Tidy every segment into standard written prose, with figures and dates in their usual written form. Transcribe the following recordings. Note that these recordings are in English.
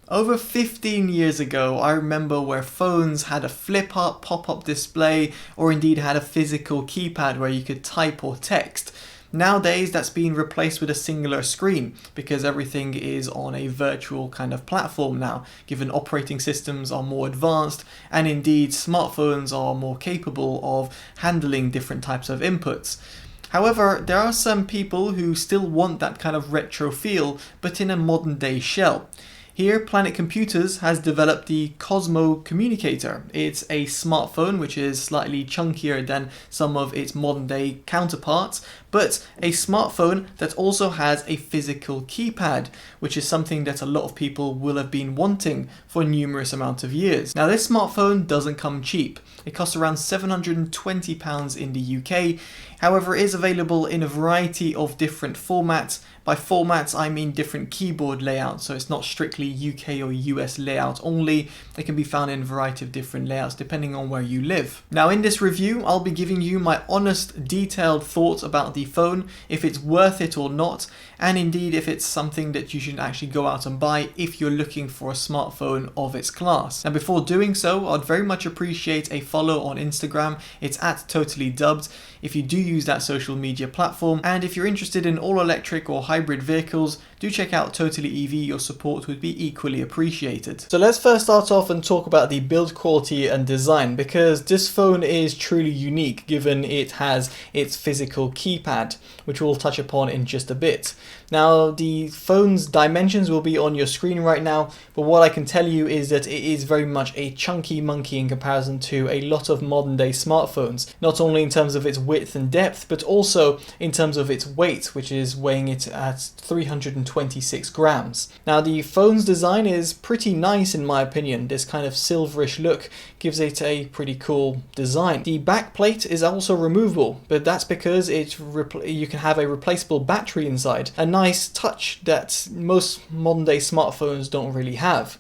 Over 15 years ago, I remember where phones had a flip-up, pop-up display, or indeed had a physical keypad where you could type or text. Nowadays, that's been replaced with a singular screen because everything is on a virtual kind of platform now, given operating systems are more advanced and indeed smartphones are more capable of handling different types of inputs. However, there are some people who still want that kind of retro feel, but in a modern day shell. Here, Planet Computers has developed the Cosmo Communicator. It's a smartphone which is slightly chunkier than some of its modern day counterparts, but a smartphone that also has a physical keypad, which is something that a lot of people will have been wanting for numerous amounts of years. Now, this smartphone doesn't come cheap. It costs around £720 in the UK. However, it is available in a variety of different formats. By formats, I mean different keyboard layouts, so it's not strictly UK or US layout only. It can be found in a variety of different layouts depending on where you live. Now, in this review, I'll be giving you my honest, detailed thoughts about the phone, if it's worth it or not, and indeed if it's something that you should actually go out and buy if you're looking for a smartphone of its class. And before doing so, I'd very much appreciate a follow on Instagram. It's at TotallyDubbed if you do use that social media platform. And if you're interested in all electric or hybrid vehicles, do check out Totally EV. Your support would be equally appreciated. So let's first start off and talk about the build quality and design, because this phone is truly unique given it has its physical keypad, which we'll touch upon in just a bit. Now, the phone's dimensions will be on your screen right now, but what I can tell you is that it is very much a chunky monkey in comparison to a lot of modern day smartphones, not only in terms of its width and depth, but also in terms of its weight, which is weighing it at 326 grams. Now, the phone's design is pretty nice in my opinion. This kind of silverish look gives it a pretty cool design. The back plate is also removable, but that's because you can have a replaceable battery inside. A nice touch that most modern day smartphones don't really have.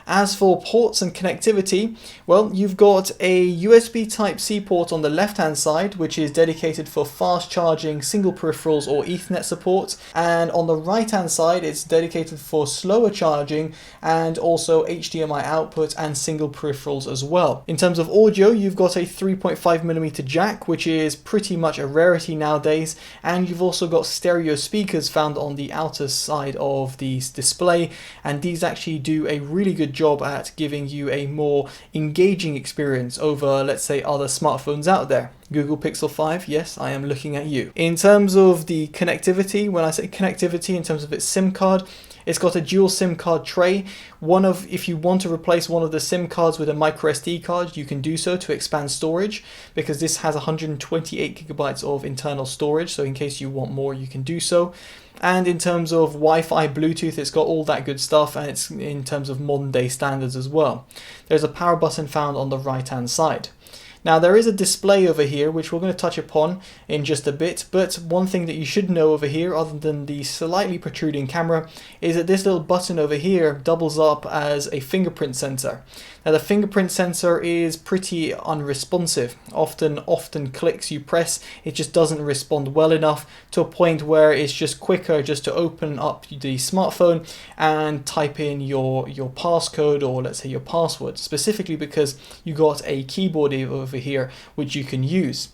As for ports and connectivity, well, you've got a USB Type-C port on the left-hand side, which is dedicated for fast charging, single peripherals or Ethernet support, and on the right-hand side, it's dedicated for slower charging and also HDMI output and single peripherals as well. In terms of audio, you've got a 3.5mm jack, which is pretty much a rarity nowadays, and you've also got stereo speakers found on the outer side of the display, and these actually do a really good job at giving you a more engaging experience over, let's say, other smartphones out there. Google Pixel 5, yes, I am looking at you. In terms of the connectivity, when I say connectivity in terms of its SIM card, it's got a dual SIM card tray. If you want to replace one of the SIM cards with a micro SD card, you can do so to expand storage, because this has 128 gigabytes of internal storage, so in case you want more, you can do so. And in terms of Wi-Fi, Bluetooth, it's got all that good stuff, and it's in terms of modern day standards as well. There's a power button found on the right hand side. Now, there is a display over here which we're going to touch upon in just a bit, but one thing that you should know over here, other than the slightly protruding camera, is that this little button over here doubles up as a fingerprint sensor. Now, the fingerprint sensor is pretty unresponsive. Often clicks you press, it just doesn't respond well enough, to a point where it's just quicker just to open up the smartphone and type in your passcode, or let's say your password, specifically because you got a keyboard over here which you can use.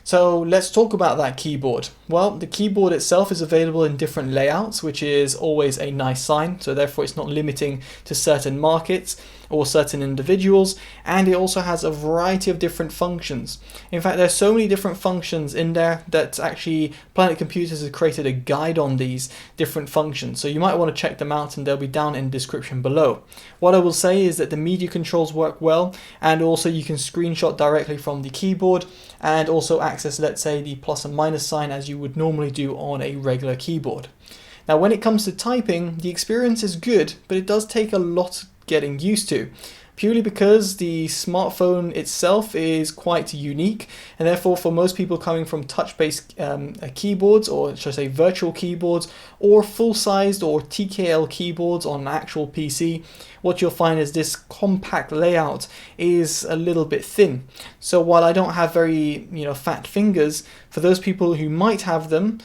So let's talk about that keyboard. Well, the keyboard itself is available in different layouts, which is always a nice sign. So therefore it's not limiting to certain markets or certain individuals, and it also has a variety of different functions. In fact, there's so many different functions in there that actually Planet Computers has created a guide on these different functions, so you might want to check them out, and they'll be down in the description below. What I will say is that the media controls work well, and also you can screenshot directly from the keyboard and also access, let's say, the plus and minus sign as you would normally do on a regular keyboard. Now, when it comes to typing, the experience is good, but it does take a lot getting used to, purely because the smartphone itself is quite unique, and therefore for most people coming from touch-based keyboards, or should I say virtual keyboards, or full-sized or TKL keyboards on an actual PC, what you'll find is this compact layout is a little bit thin. So while I don't have very fat fingers, for those people who might have them,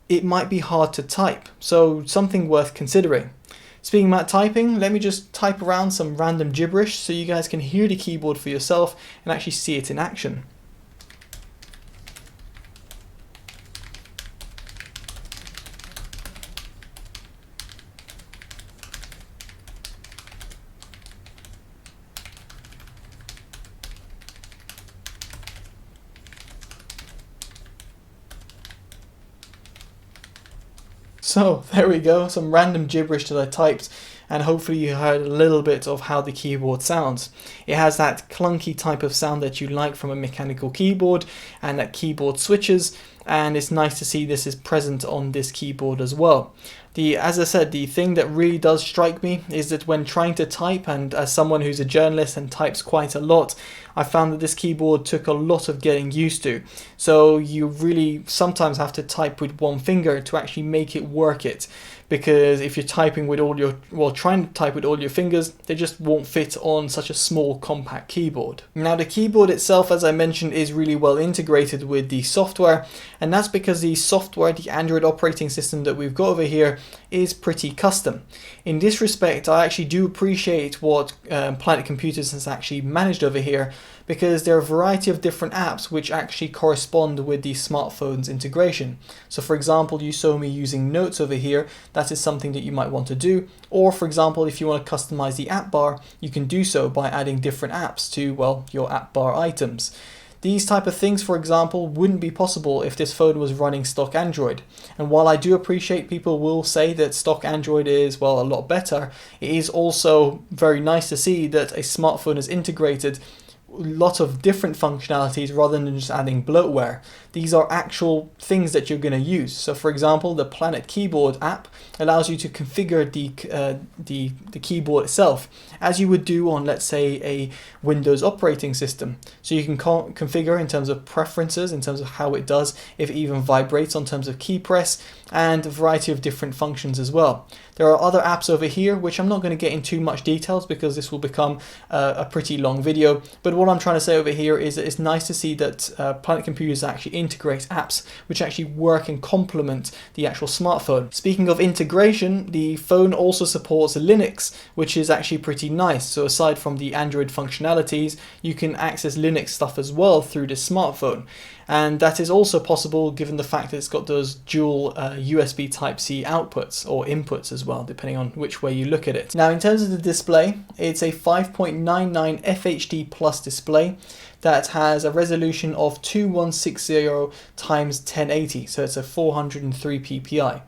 it might be hard to type, so something worth considering. Speaking about typing, let me just type around some random gibberish so you guys can hear the keyboard for yourself and actually see it in action. So there we go, some random gibberish that I typed, and hopefully you heard a little bit of how the keyboard sounds. It has that clunky type of sound that you like from a mechanical keyboard, and that keyboard switches, and it's nice to see this is present on this keyboard as well. As I said, the thing that really does strike me is that when trying to type, and as someone who's a journalist and types quite a lot, I found that this keyboard took a lot of getting used to. So you really sometimes have to type with one finger to actually make it work it. Because if you're typing with all your, trying to type with all your fingers, they just won't fit on such a small compact keyboard. Now the keyboard itself, as I mentioned, is really well integrated with the software, and that's because the software, the Android operating system that we've got over here, is pretty custom. In this respect, I actually do appreciate what Planet Computers has actually managed over here, because there are a variety of different apps which actually correspond with the smartphone's integration. So for example, you saw me using Notes over here. That is something that you might want to do. Or for example, if you want to customize the app bar, you can do so by adding different apps to, well, your app bar items. These type of things, for example, wouldn't be possible if this phone was running stock Android. And while I do appreciate people will say that stock Android is, well, a lot better, it is also very nice to see that a smartphone is integrated a lot of different functionalities rather than just adding bloatware. These are actual things that you're going to use. So for example, the Planet Keyboard app allows you to configure the keyboard itself as you would do on, let's say, a Windows operating system. So you can configure in terms of preferences, in terms of how it does, if it even vibrates on terms of key press, and a variety of different functions as well. There are other apps over here which I'm not going to get into much details because this will become a pretty long video, but what I'm trying to say over here is that it's nice to see that Planet Computers actually integrate apps which actually work and complement the actual smartphone. Speaking of integration, the phone also supports Linux, which is actually pretty nice. So aside from the Android functionalities, you can access Linux stuff as well through the smartphone. And that is also possible given the fact that it's got those dual USB Type-C outputs or inputs as well, depending on which way you look at it. Now in terms of the display, it's a 5.99 FHD Plus display that has a resolution of 2160 times 1080, so it's a 403 ppi.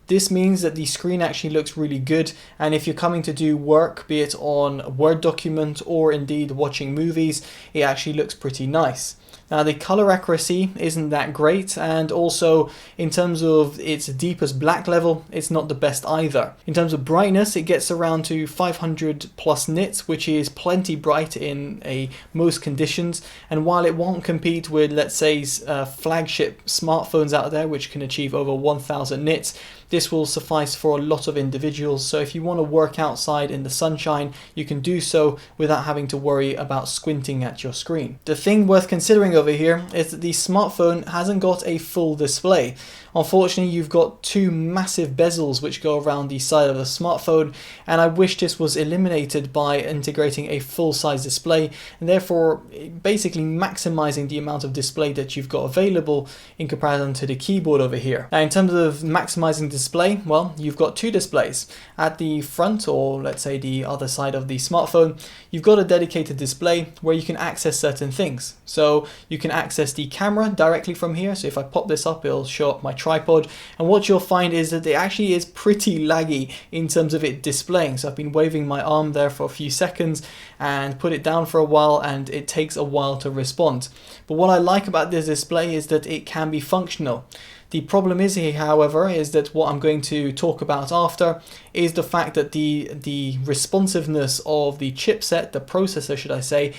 This means that the screen actually looks really good, and if you're coming to do work, be it on a Word document or indeed watching movies, it actually looks pretty nice. Now the color accuracy isn't that great, and also in terms of its deepest black level, it's not the best either. In terms of brightness, it gets around to 500 plus nits, which is plenty bright in most conditions, and while it won't compete with, let's say, flagship smartphones out there which can achieve over 1000 nits, this will suffice for a lot of individuals. So if you want to work outside in the sunshine, you can do so without having to worry about squinting at your screen. The thing worth considering over here is that the smartphone hasn't got a full display. Unfortunately, you've got two massive bezels which go around the side of the smartphone, and I wish this was eliminated by integrating a full-size display, and therefore basically maximizing the amount of display that you've got available in comparison to the keyboard over here. Now in terms of maximizing display, well, you've got two displays. At the front, or let's say the other side of the smartphone, you've got a dedicated display where you can access certain things. So you can access the camera directly from here. So if I pop this up, it'll show up my tripod, and what you'll find is that it actually is pretty laggy in terms of it displaying. So I've been waving my arm there for a few seconds and put it down for a while, and it takes a while to respond. But what I like about this display is that it can be functional. The problem is here, however, is that what I'm going to talk about after is the fact that the responsiveness of the chipset, the processor should I say,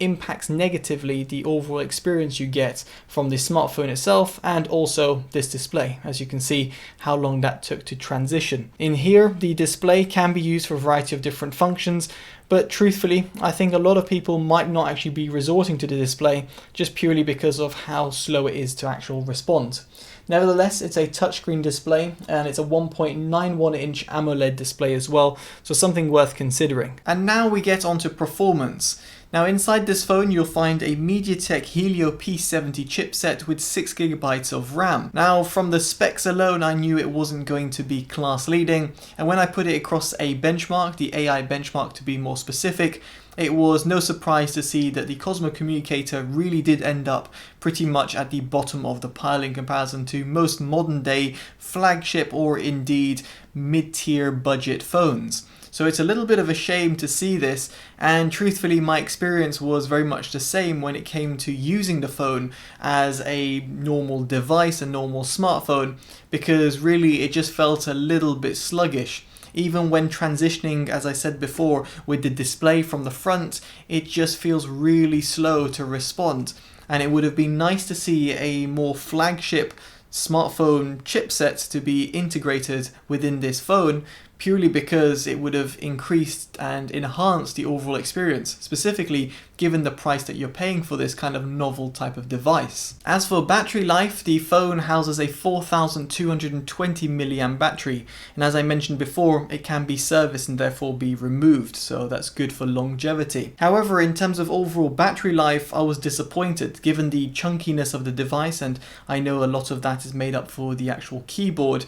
impacts negatively the overall experience you get from the smartphone itself and also this display. As you can see how long that took to transition. In here, the display can be used for a variety of different functions, but truthfully, I think a lot of people might not actually be resorting to the display just purely because of how slow it is to actually respond. respond. Nevertheless, it's a touchscreen display and it's a 1.91 inch AMOLED display as well, so something worth considering. And now we get onto performance. Now inside this phone you'll find a MediaTek Helio P70 chipset with 6GB of RAM. Now from the specs alone I knew it wasn't going to be class leading, and when I put it across a benchmark, the AI benchmark to be more specific, it was no surprise to see that the Cosmo Communicator really did end up pretty much at the bottom of the pile in comparison to most modern day flagship or indeed mid-tier budget phones. So it's a little bit of a shame to see this, and truthfully my experience was very much the same when it came to using the phone as a normal device, a normal smartphone, because really it just felt a little bit sluggish. Even when transitioning, as I said before, with the display from the front, it just feels really slow to respond. And it would have been nice to see a more flagship smartphone chipset to be integrated within this phone, purely because it would have increased and enhanced the overall experience, specifically given the price that you're paying for this kind of novel type of device. As for battery life, the phone houses a 4220 mAh battery, and as I mentioned before, it can be serviced and therefore be removed, so that's good for longevity. However, in terms of overall battery life, I was disappointed given the chunkiness of the device, and I know a lot of that is made up for the actual keyboard.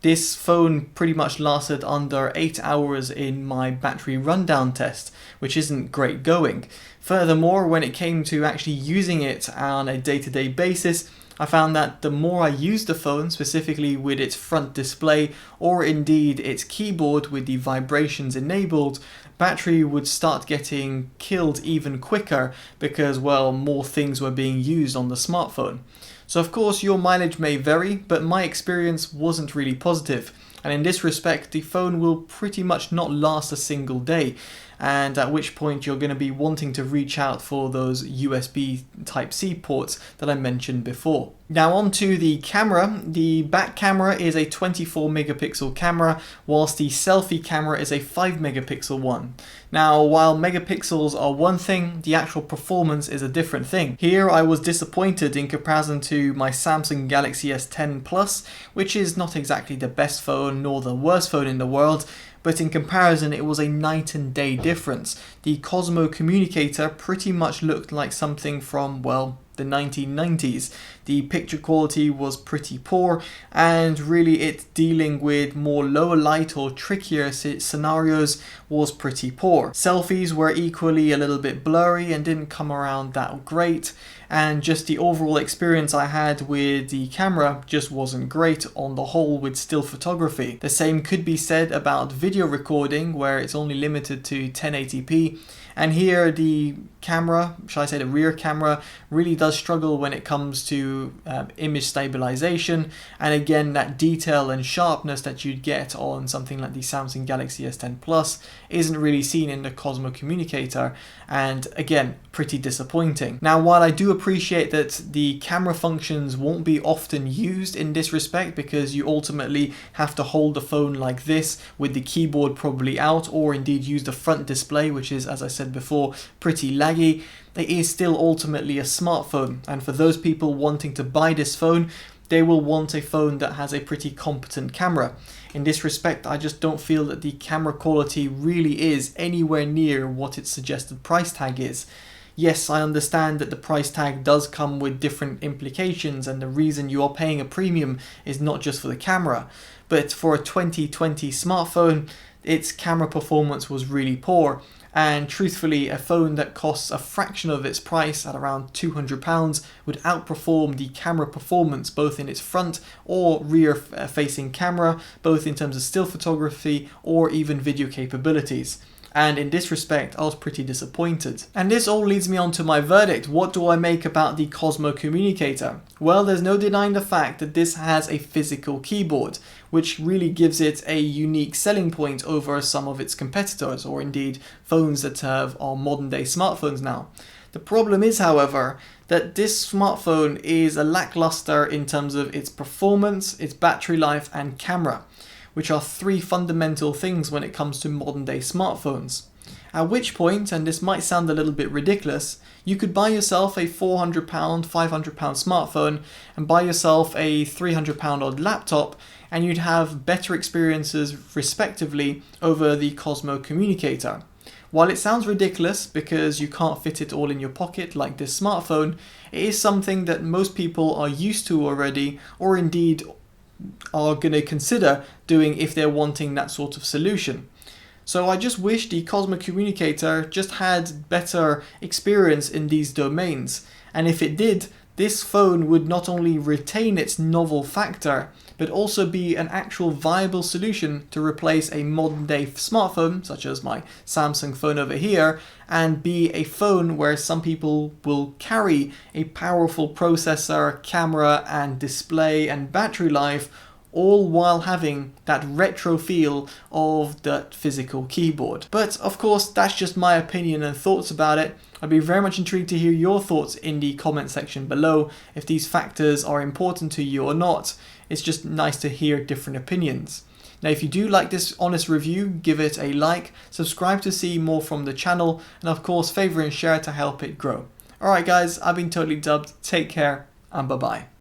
This phone pretty much lasted under 8 hours in my battery rundown test, which isn't great going. Furthermore, when it came to actually using it on a day-to-day basis, I found that the more I used the phone, specifically with its front display or indeed its keyboard with the vibrations enabled, battery would start getting killed even quicker because, well, more things were being used on the smartphone. So of course your mileage may vary, but my experience wasn't really positive. And in this respect, the phone will pretty much not last a single day, and at which point you're going to be wanting to reach out for those USB Type-C ports that I mentioned before. Now on to the camera. The back camera is a 24 megapixel camera, whilst the selfie camera is a 5 megapixel one. Now while megapixels are one thing, the actual performance is a different thing. Here I was disappointed in comparison to my Samsung Galaxy S10 Plus, which is not exactly the best phone nor the worst phone in the world, but in comparison it was a night and day difference. The Cosmo Communicator pretty much looked like something from, well, the 1990s. The picture quality was pretty poor, and really it dealing with more lower light or trickier scenarios was pretty poor. Selfies were equally a little bit blurry and didn't come around that great, and just the overall experience I had with the camera just wasn't great on the whole with still photography. The same could be said about video recording, where it's only limited to 1080p. And here the camera, shall I say the rear camera, really does struggle when it comes to image stabilization, and again that detail and sharpness that you'd get on something like the Samsung Galaxy S10 Plus isn't really seen in the Cosmo Communicator, and again pretty disappointing. Now while I do appreciate that the camera functions won't be often used in this respect because you ultimately have to hold the phone like this with the keyboard probably out, or indeed use the front display, which is, as I said before, pretty laggy, it is still ultimately a smartphone, and for those people wanting to buy this phone, they will want a phone that has a pretty competent camera. In this respect, I just don't feel that the camera quality really is anywhere near what its suggested price tag is. Yes, I understand that the price tag does come with different implications, and the reason you are paying a premium is not just for the camera, but for a 2020 smartphone, its camera performance was really poor. And truthfully, a phone that costs a fraction of its price at around £200 would outperform the camera performance both in its front or rear facing camera, both in terms of still photography or even video capabilities. And in this respect, I was pretty disappointed. And this all leads me on to my verdict. What do I make about the Cosmo Communicator? Well, there's no denying the fact that this has a physical keyboard, which really gives it a unique selling point over some of its competitors, or indeed phones that are modern day smartphones now. The problem is, however, that this smartphone is a lackluster in terms of its performance, its battery life and camera. which are three fundamental things when it comes to modern day smartphones. At which point, and this might sound a little bit ridiculous, you could buy yourself a £400, £500 smartphone and buy yourself a £300 odd laptop, and you'd have better experiences respectively over the Cosmo Communicator. While it sounds ridiculous because you can't fit it all in your pocket like this smartphone, it is something that most people are used to already, or indeed are going to consider doing if they're wanting that sort of solution. So I just wish the Cosmo Communicator just had better experience in these domains, and if it did, this phone would not only retain its novel factor, but also be an actual viable solution to replace a modern day smartphone, such as my Samsung phone over here, and be a phone where some people will carry a powerful processor, camera and display and battery life, all while having that retro feel of that physical keyboard. But of course, that's just my opinion and thoughts about it. I'd be very much intrigued to hear your thoughts in the comment section below, if these factors are important to you or not. It's just nice to hear different opinions. Now, if you do like this honest review, give it a like, subscribe to see more from the channel, and of course, favourite and share to help it grow. Alright guys, I've been Totally Dubbed, take care, and bye bye.